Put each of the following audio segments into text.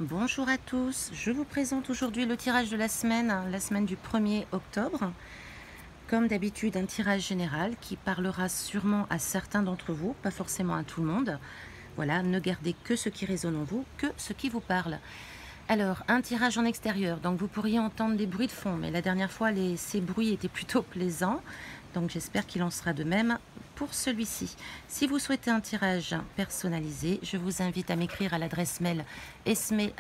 Bonjour à tous, je vous présente aujourd'hui le tirage de la semaine du 1er octobre. Comme d'habitude, un tirage général qui parlera sûrement à certains d'entre vous, pas forcément à tout le monde. Voilà, ne gardez que ce qui résonne en vous, que ce qui vous parle. Alors, un tirage en extérieur, donc vous pourriez entendre des bruits de fond, mais la dernière fois, ces bruits étaient plutôt plaisants, donc j'espère qu'il en sera de même pour celui-ci. Si vous souhaitez un tirage personnalisé, je vous invite à m'écrire à l'adresse mail esme@mls.nc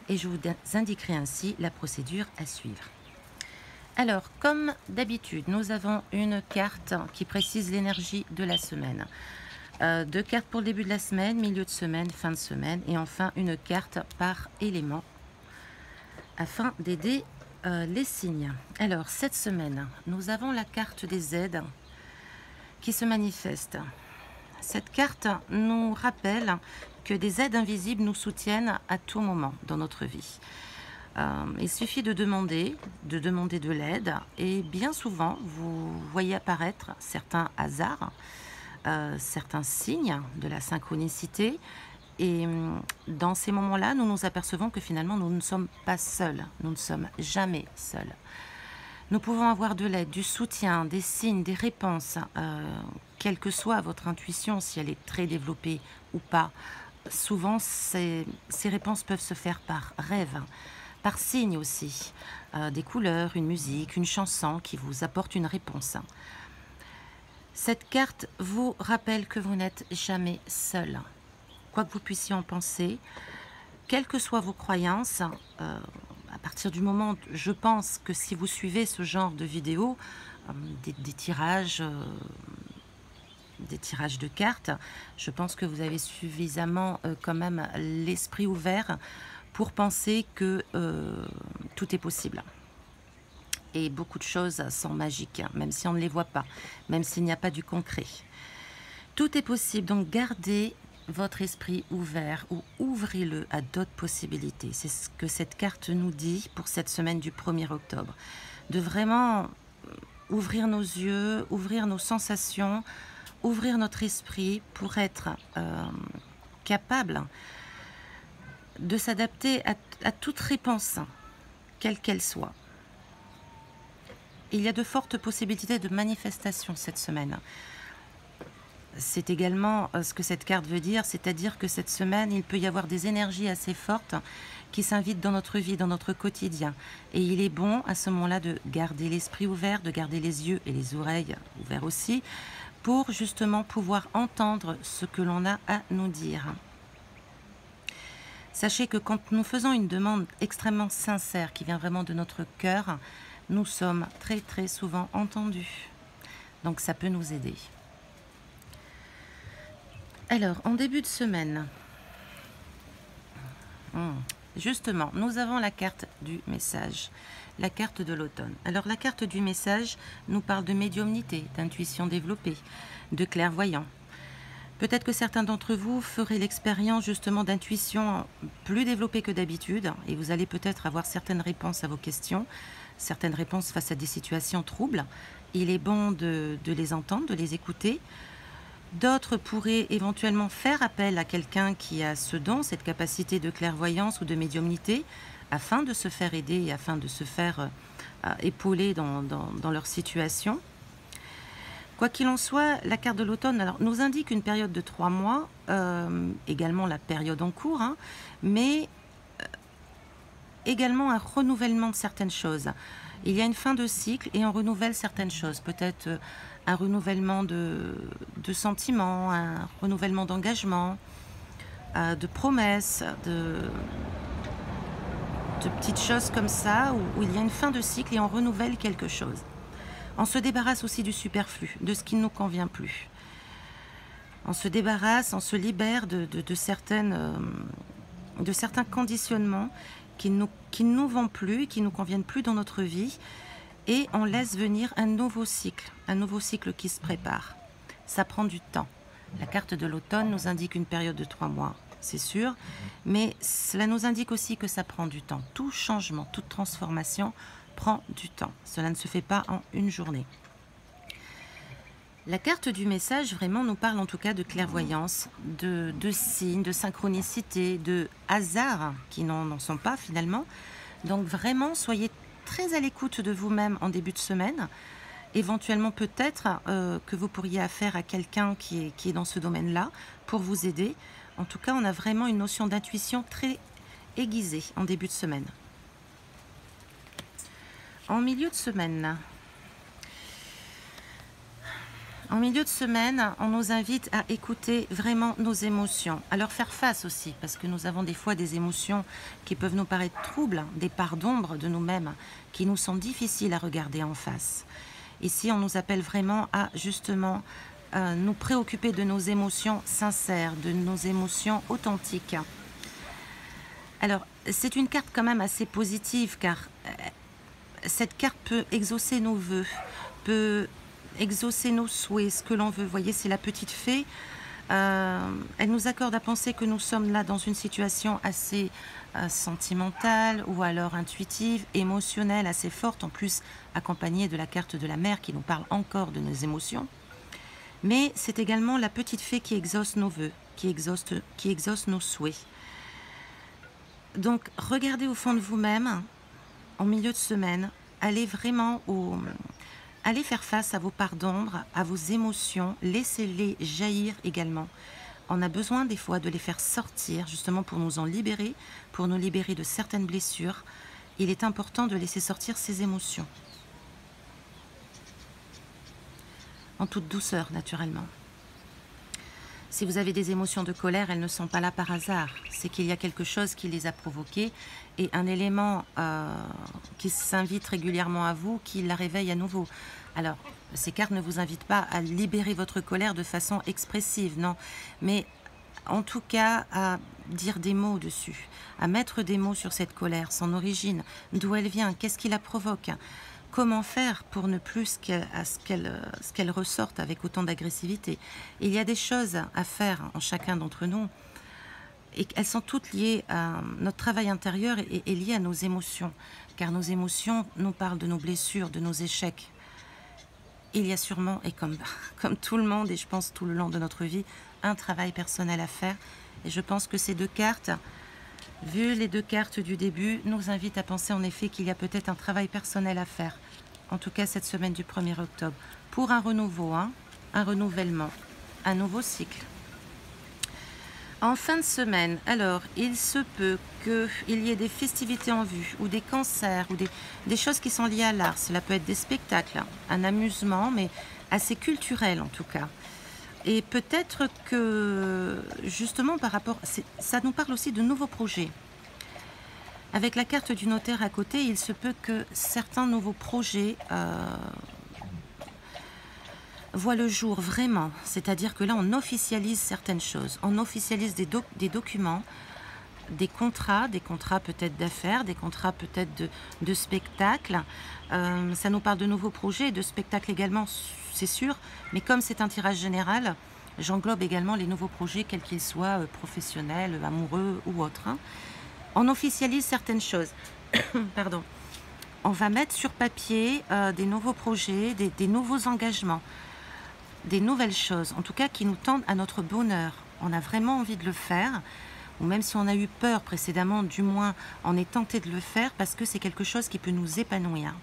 et je vous indiquerai ainsi la procédure à suivre. Alors, comme d'habitude, nous avons une carte qui précise l'énergie de la semaine. Deux cartes pour le début de la semaine, milieu de semaine, fin de semaine, et enfin une carte par élément afin d'aider les signes. Alors, cette semaine, nous avons la carte des aides qui se manifeste. Cette carte nous rappelle que des aides invisibles nous soutiennent à tout moment dans notre vie. Il suffit de demander de l'aide et bien souvent, vous voyez apparaître certains hasards, certains signes de la synchronicité. Et dans ces moments-là, nous nous apercevons que finalement, nous ne sommes pas seuls. Nous ne sommes jamais seuls. Nous pouvons avoir de l'aide, du soutien, des signes, des réponses, quelle que soit votre intuition, si elle est très développée ou pas. Souvent, ces réponses peuvent se faire par rêve, par signe aussi. Des couleurs, une musique, une chanson qui vous apporte une réponse. Cette carte vous rappelle que vous n'êtes jamais seul. Quoi que vous puissiez en penser, quelles que soient vos croyances, à partir du moment, je pense que si vous suivez ce genre de vidéos, des tirages de cartes, je pense que vous avez suffisamment quand même l'esprit ouvert pour penser que tout est possible. Et beaucoup de choses sont magiques, même si on ne les voit pas, même s'il n'y a pas du concret. Tout est possible, donc gardez votre esprit ouvert ou ouvrez-le à d'autres possibilités. C'est ce que cette carte nous dit pour cette semaine du 1er octobre. De vraiment ouvrir nos yeux, ouvrir nos sensations, ouvrir notre esprit pour être capable de s'adapter à toute réponse, quelle qu'elle soit. Il y a de fortes possibilités de manifestation cette semaine. C'est également ce que cette carte veut dire, c'est-à-dire que cette semaine, il peut y avoir des énergies assez fortes qui s'invitent dans notre vie, dans notre quotidien. Et il est bon à ce moment-là de garder l'esprit ouvert, de garder les yeux et les oreilles ouverts aussi, pour justement pouvoir entendre ce que l'on a à nous dire. Sachez que quand nous faisons une demande extrêmement sincère, qui vient vraiment de notre cœur, nous sommes très très souvent entendus. Donc ça peut nous aider. Alors, en début de semaine, justement, nous avons la carte du message, la carte de l'automne. Alors, la carte du message nous parle de médiumnité, d'intuition développée, de clairvoyant. Peut-être que certains d'entre vous feraient l'expérience justement d'intuition plus développée que d'habitude et vous allez peut-être avoir certaines réponses à vos questions, certaines réponses face à des situations troubles. Il est bon de les entendre, de les écouter. D'autres pourraient éventuellement faire appel à quelqu'un qui a ce don, cette capacité de clairvoyance ou de médiumnité, afin de se faire aider et afin de se faire épauler dans leur situation. Quoi qu'il en soit, la carte de l'automne nous indique une période de 3 mois, également la période en cours, mais également un renouvellement de certaines choses. Il y a une fin de cycle et on renouvelle certaines choses, peut-être un renouvellement de sentiments, un renouvellement d'engagement, de promesses, de petites choses comme ça, où il y a une fin de cycle et on renouvelle quelque chose. On se débarrasse aussi du superflu, de ce qui ne nous convient plus. On se débarrasse, on se libère de certains conditionnements qui ne nous vont plus, qui ne nous conviennent plus dans notre vie, et on laisse venir un nouveau cycle qui se prépare. Ça prend du temps. La carte de l'automne nous indique une période de 3 mois, c'est sûr, mais cela nous indique aussi que ça prend du temps. Tout changement, toute transformation prend du temps. Cela ne se fait pas en une journée. La carte du message vraiment nous parle en tout cas de clairvoyance, de signes, de synchronicité, de hasard qui n'en sont pas finalement. Donc vraiment, soyez très à l'écoute de vous-même en début de semaine. Éventuellement peut-être que vous pourriez affaire à quelqu'un qui est dans ce domaine-là pour vous aider. En tout cas, on a vraiment une notion d'intuition très aiguisée en début de semaine. En milieu de semaine, on nous invite à écouter vraiment nos émotions, à leur faire face aussi, parce que nous avons des fois des émotions qui peuvent nous paraître troubles, des parts d'ombre de nous-mêmes, qui nous sont difficiles à regarder en face. Ici, on nous appelle vraiment à justement nous préoccuper de nos émotions sincères, de nos émotions authentiques. Alors, c'est une carte quand même assez positive, car cette carte peut exaucer nos vœux, peut exaucer nos souhaits, ce que l'on veut. Vous voyez, c'est la petite fée. Elle nous accorde à penser que nous sommes là dans une situation assez sentimentale ou alors intuitive, émotionnelle, assez forte, en plus accompagnée de la carte de la mer qui nous parle encore de nos émotions. Mais c'est également la petite fée qui exauce nos vœux, qui exauce nos souhaits. Donc, regardez au fond de vous-même, en milieu de semaine, allez faire face à vos parts d'ombre, à vos émotions, laissez-les jaillir également. On a besoin des fois de les faire sortir, justement pour nous en libérer, pour nous libérer de certaines blessures. Il est important de laisser sortir ces émotions. En toute douceur, naturellement. Si vous avez des émotions de colère, elles ne sont pas là par hasard. C'est qu'il y a quelque chose qui les a provoquées et un élément qui s'invite régulièrement à vous, qui la réveille à nouveau. Alors, ces cartes ne vous invitent pas à libérer votre colère de façon expressive, non. Mais en tout cas, à dire des mots dessus, à mettre des mots sur cette colère, son origine, d'où elle vient, qu'est-ce qui la provoque. Comment faire pour ne plus qu'elle ressorte avec autant d'agressivité? Il y a des choses à faire en chacun d'entre nous et elles sont toutes liées à notre travail intérieur et liées à nos émotions. Car nos émotions nous parlent de nos blessures, de nos échecs. Il y a sûrement, et comme tout le monde, et je pense tout le long de notre vie, un travail personnel à faire. Et je pense que ces deux cartes, vu les deux cartes du début, nous invitent à penser en effet qu'il y a peut-être un travail personnel à faire. En tout cas, cette semaine du 1er octobre. Pour un renouveau, un renouvellement, un nouveau cycle. En fin de semaine, alors, il se peut qu'il y ait des festivités en vue, ou des concerts, ou des choses qui sont liées à l'art. Cela peut être des spectacles, un amusement, mais assez culturel en tout cas. Et peut-être que, justement, par rapport... ça nous parle aussi de nouveaux projets. Avec la carte du notaire à côté, il se peut que certains nouveaux projets voient le jour vraiment. C'est-à-dire que là, on officialise certaines choses. On officialise des documents, des contrats peut-être d'affaires, des contrats peut-être de spectacles. Ça nous parle de nouveaux projets, de spectacles également, c'est sûr. Mais comme c'est un tirage général, j'englobe également les nouveaux projets, quels qu'ils soient, professionnels, amoureux ou autres. On officialise certaines choses. Pardon. On va mettre sur papier des nouveaux projets, des nouveaux engagements, des nouvelles choses, en tout cas qui nous tendent à notre bonheur. On a vraiment envie de le faire, ou même si on a eu peur précédemment, du moins on est tenté de le faire parce que c'est quelque chose qui peut nous épanouir.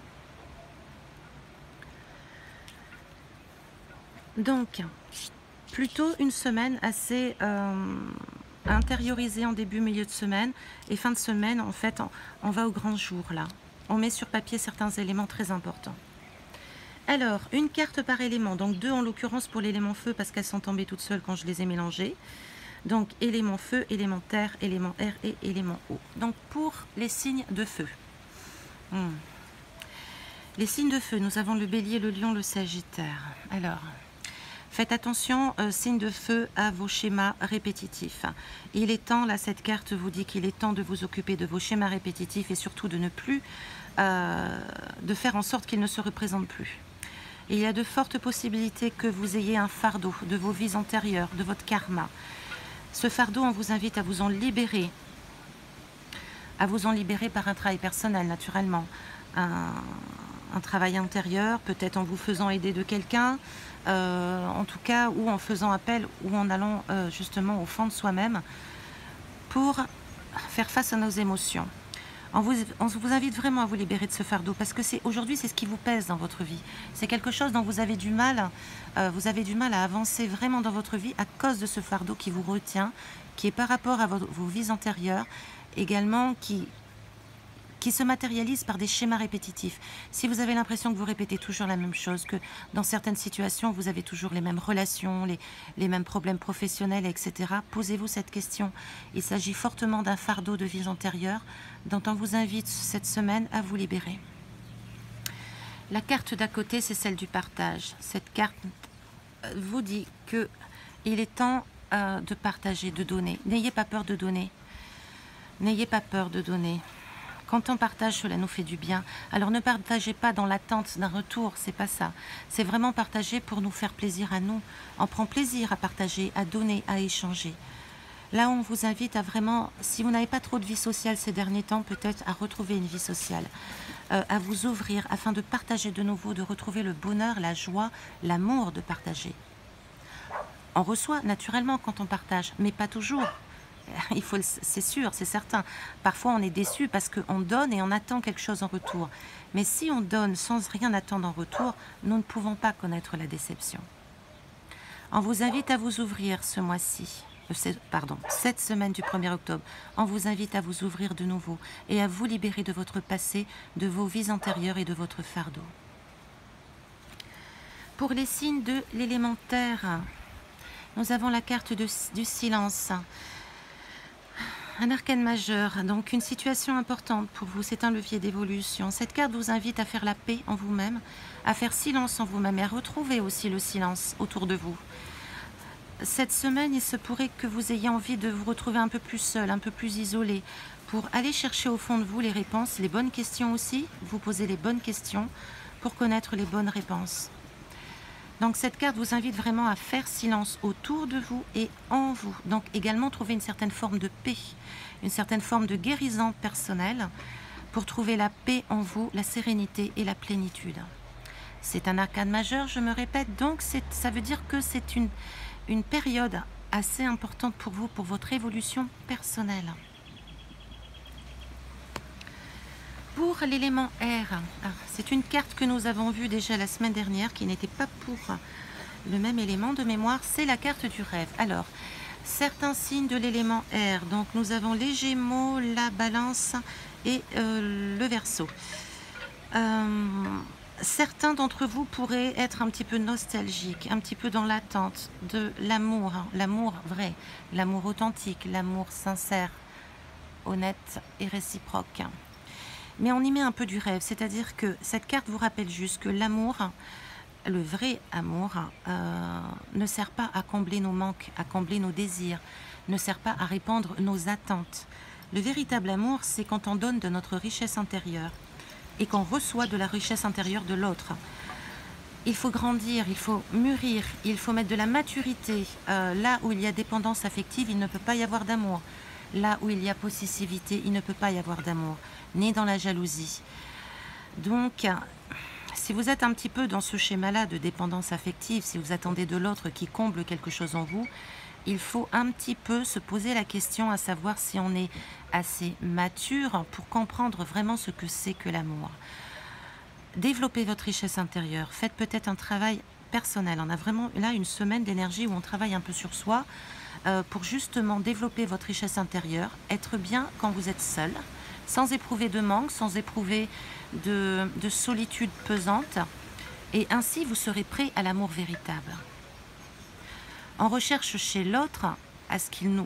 Donc, plutôt une semaine assez intériorisée en début, milieu de semaine, et fin de semaine, en fait, on va au grand jour, là. On met sur papier certains éléments très importants. Alors, une carte par élément, donc deux en l'occurrence pour l'élément feu, parce qu'elles sont tombées toutes seules quand je les ai mélangées. Donc, élément feu, élément terre, élément air et élément eau. Donc, pour les signes de feu. Les signes de feu, nous avons le bélier, le lion, le sagittaire. Alors... faites attention, signe de feu, à vos schémas répétitifs. Il est temps, là, cette carte vous dit qu'il est temps de vous occuper de vos schémas répétitifs et surtout de ne plus, de faire en sorte qu'ils ne se représentent plus. Il y a de fortes possibilités que vous ayez un fardeau de vos vies antérieures, de votre karma. Ce fardeau, on vous invite à vous en libérer. À vous en libérer par un travail personnel, naturellement. Un un travail intérieur, peut-être en vous faisant aider de quelqu'un, en tout cas, ou en faisant appel, ou en allant justement au fond de soi-même pour faire face à nos émotions. On vous invite vraiment à vous libérer de ce fardeau parce que aujourd'hui c'est ce qui vous pèse dans votre vie. C'est quelque chose dont vous avez du mal à avancer vraiment dans votre vie à cause de ce fardeau qui vous retient, qui est par rapport à vos vies antérieures, également qui se matérialise par des schémas répétitifs. Si vous avez l'impression que vous répétez toujours la même chose, que dans certaines situations vous avez toujours les mêmes relations, les mêmes problèmes professionnels, etc., posez-vous cette question. Il s'agit fortement d'un fardeau de vie antérieure dont on vous invite cette semaine à vous libérer. La carte d'à côté, c'est celle du partage. Cette carte vous dit que il est temps de partager, de donner. N'ayez pas peur de donner. N'ayez pas peur de donner. Quand on partage, cela nous fait du bien. Alors ne partagez pas dans l'attente d'un retour, c'est pas ça. C'est vraiment partager pour nous faire plaisir à nous. On prend plaisir à partager, à donner, à échanger. Là, on vous invite à vraiment, si vous n'avez pas trop de vie sociale ces derniers temps, peut-être à retrouver une vie sociale, à vous ouvrir afin de partager de nouveau, de retrouver le bonheur, la joie, l'amour de partager. On reçoit naturellement quand on partage, mais pas toujours. C'est sûr, c'est certain. Parfois, on est déçu parce qu'on donne et on attend quelque chose en retour. Mais si on donne sans rien attendre en retour, nous ne pouvons pas connaître la déception. On vous invite à vous ouvrir ce mois-ci, cette semaine du 1er octobre. On vous invite à vous ouvrir de nouveau et à vous libérer de votre passé, de vos vies antérieures et de votre fardeau. Pour les signes de l'élémentaire, nous avons la carte du silence. Un arcane majeur, donc une situation importante pour vous, c'est un levier d'évolution. Cette carte vous invite à faire la paix en vous-même, à faire silence en vous-même et à retrouver aussi le silence autour de vous. Cette semaine, il se pourrait que vous ayez envie de vous retrouver un peu plus seul, un peu plus isolé, pour aller chercher au fond de vous les réponses, les bonnes questions aussi, vous poser les bonnes questions pour connaître les bonnes réponses. Donc cette carte vous invite vraiment à faire silence autour de vous et en vous. Donc également trouver une certaine forme de paix, une certaine forme de guérison personnelle pour trouver la paix en vous, la sérénité et la plénitude. C'est un arcane majeur, je me répète, donc ça veut dire que c'est une période assez importante pour vous, pour votre évolution personnelle. Pour l'élément R, c'est une carte que nous avons vue déjà la semaine dernière, qui n'était pas pour le même élément de mémoire, c'est la carte du rêve. Alors, certains signes de l'élément R, donc nous avons les Gémeaux, la Balance et le Verseau. Certains d'entre vous pourraient être un petit peu nostalgiques, un petit peu dans l'attente de l'amour, l'amour vrai, l'amour authentique, l'amour sincère, honnête et réciproque. Mais on y met un peu du rêve, c'est-à-dire que cette carte vous rappelle juste que l'amour, le vrai amour, ne sert pas à combler nos manques, à combler nos désirs, ne sert pas à répondre nos attentes. Le véritable amour, c'est quand on donne de notre richesse intérieure et qu'on reçoit de la richesse intérieure de l'autre. Il faut grandir, il faut mûrir, il faut mettre de la maturité. Là où il y a dépendance affective, il ne peut pas y avoir d'amour. Là où il y a possessivité, il ne peut pas y avoir d'amour, ni dans la jalousie. Donc, si vous êtes un petit peu dans ce schéma-là de dépendance affective, si vous attendez de l'autre qui comble quelque chose en vous, il faut un petit peu se poser la question à savoir si on est assez mature pour comprendre vraiment ce que c'est que l'amour. Développez votre richesse intérieure, faites peut-être un travail personnel. On a vraiment là une semaine d'énergie où on travaille un peu sur soi, pour justement développer votre richesse intérieure, être bien quand vous êtes seul, sans éprouver de manque, sans éprouver de solitude pesante, et ainsi vous serez prêt à l'amour véritable. On recherche chez l'autre à ce qu'il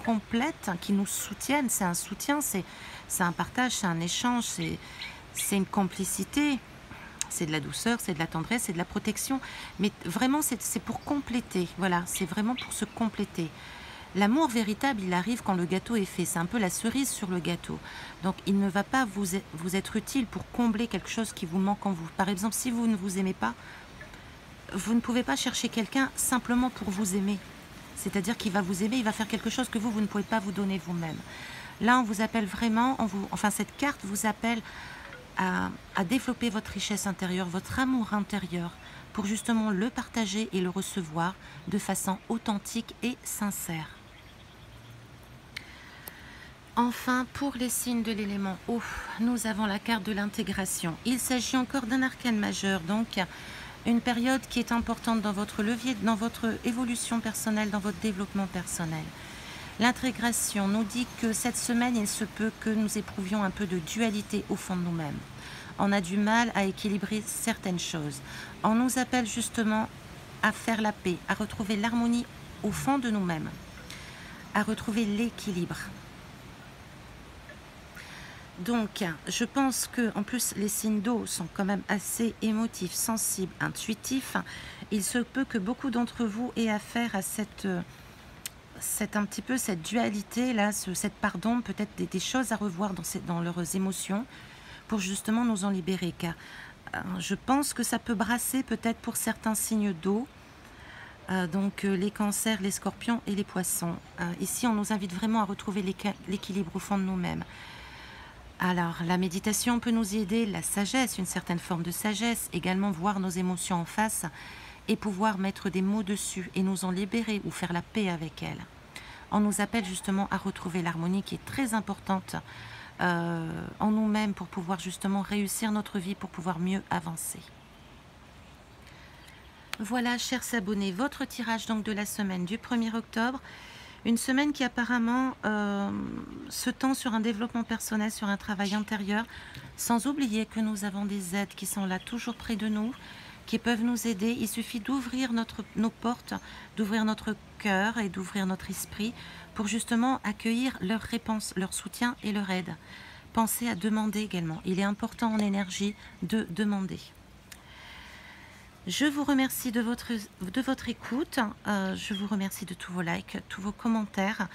complète, qu'il nous soutienne, c'est un soutien, c'est un partage, c'est un échange, c'est une complicité. C'est de la douceur, c'est de la tendresse, c'est de la protection. Mais vraiment, c'est pour compléter. Voilà, c'est vraiment pour se compléter. L'amour véritable, il arrive quand le gâteau est fait. C'est un peu la cerise sur le gâteau. Donc, il ne va pas vous être utile pour combler quelque chose qui vous manque en vous. Par exemple, si vous ne vous aimez pas, vous ne pouvez pas chercher quelqu'un simplement pour vous aimer. C'est-à-dire qu'il va vous aimer, il va faire quelque chose que vous ne pouvez pas vous donner vous-même. Là, on vous appelle vraiment, cette carte vous appelle à développer votre richesse intérieure, votre amour intérieur, pour justement le partager et le recevoir de façon authentique et sincère. Enfin, pour les signes de l'élément eau, nous avons la carte de l'intégration. Il s'agit encore d'un arcane majeur, donc une période qui est importante dans votre levier, dans votre évolution personnelle, dans votre développement personnel. L'intégration nous dit que cette semaine, il se peut que nous éprouvions un peu de dualité au fond de nous-mêmes. On a du mal à équilibrer certaines choses. On nous appelle justement à faire la paix, à retrouver l'harmonie au fond de nous-mêmes, à retrouver l'équilibre. Donc, je pense que, en plus, les signes d'eau sont quand même assez émotifs, sensibles, intuitifs. Il se peut que beaucoup d'entre vous aient affaire à cette dualité là, cette part d'ombre, peut-être des choses à revoir dans leurs émotions, pour justement nous en libérer. Car je pense que ça peut brasser peut-être pour certains signes d'eau. Donc les cancers, les scorpions et les poissons. Ici, on nous invite vraiment à retrouver l'équilibre au fond de nous-mêmes. Alors, la méditation peut nous aider, la sagesse, une certaine forme de sagesse, également voir nos émotions en face et pouvoir mettre des mots dessus et nous en libérer ou faire la paix avec elles. On nous appelle justement à retrouver l'harmonie qui est très importante en nous-mêmes pour pouvoir justement réussir notre vie, pour pouvoir mieux avancer. Voilà, chers abonnés, votre tirage donc de la semaine du 1er octobre. Une semaine qui apparemment se tend sur un développement personnel, sur un travail intérieur, sans oublier que nous avons des aides qui sont là toujours près de nous, qui peuvent nous aider. Il suffit d'ouvrir nos portes, d'ouvrir notre cœur et d'ouvrir notre esprit pour justement accueillir leurs réponses, leur soutien et leur aide. Pensez à demander également. Il est important en énergie de demander. Je vous remercie de votre écoute, je vous remercie de tous vos likes, tous vos commentaires.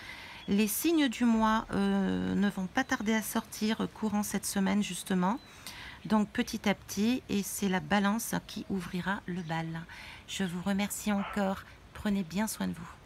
Les signes du mois ne vont pas tarder à sortir courant cette semaine justement. Donc petit à petit, et c'est la balance qui ouvrira le bal. Je vous remercie encore, prenez bien soin de vous.